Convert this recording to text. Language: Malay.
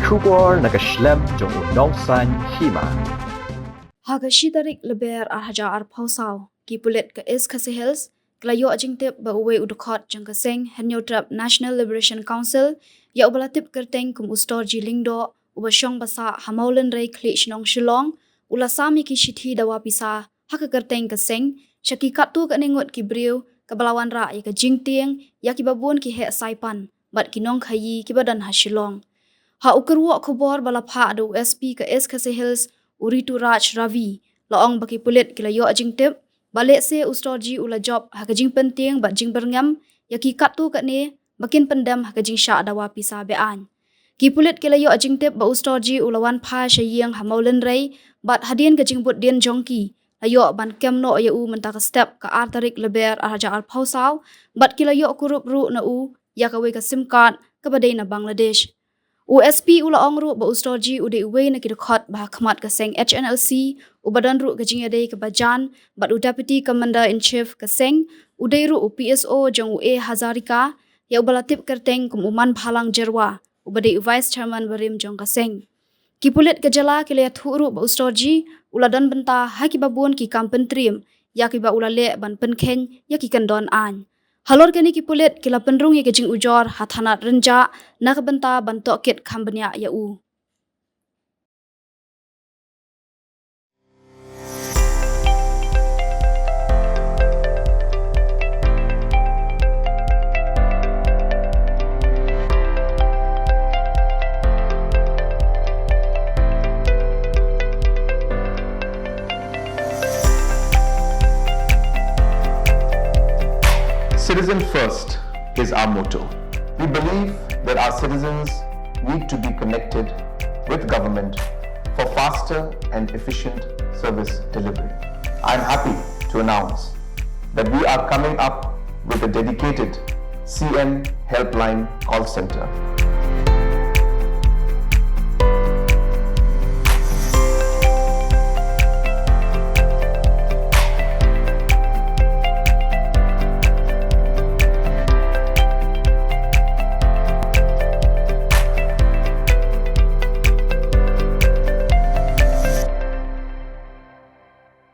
Shubor nakaslem jong udongsan Hima. Hagashi tarik leber arhaja arpausau ki pulet ke is kasi hills klayo Jingtip ba uwe udukot jang kaseng henyotrap National Liberation Council ya ubalatip kerteng kum Storgy lingdo ubashong basa hamaulen rei kli shnong shilong ulasami ki shithi Dawa Pisa haka kerteng kaseng shaki katu ka ningut ki briu kabalawan ra ya ka Jingpyntieng ya ki babun ki he saipan bat ki nong khayi ki badan ha shilong ha ukerwo khobor balapha adu SP ka is kasi hills Uritu Raj Ravi laong baki pulit kila yo Jingtip ba Lehse Storgy ula job ha ka Jingpyntieng ba Jingberngam yaki katu kat ne bakin pendam ha ka Jing Shah Dawa Pisa Beaiñ ki pulit kila yo Jingtip ba Storgy ulawan pha shayeng ha maulen rei bat hadien ka Jingbut dien jongki ayo ban kemno ya u menta ka step ka artarik leber arhaja al pausau bat kila yo kurup ru na u ya ka we ka sim card ka badai na Bangladesh USP ula ongru ba Storgy ude uwe na kidokot ba khmat ka seng HNLC ubadan ru ka jingade ka bajan bat Deputy Commander in Chief ka seng ude ru PSO jong UE Hazarika ya ubalatip kerteng kum uman phalang jerwa ubade Vice Chairman barim jong ka seng kipulit ka jala kile thuru ba Storgy ula dan benta ha ki babun ki kampentrim ya ki ba ula le ban penkhen ya ki kandon an halor kini ki pulit kila penrung ye kejing ujor hathanat renja nak benta bantok kit khambanya ya u Citizen first is our motto. We believe that our citizens need to be connected with government for faster and efficient service delivery. I'm happy to announce that we are coming up with a dedicated CM helpline call center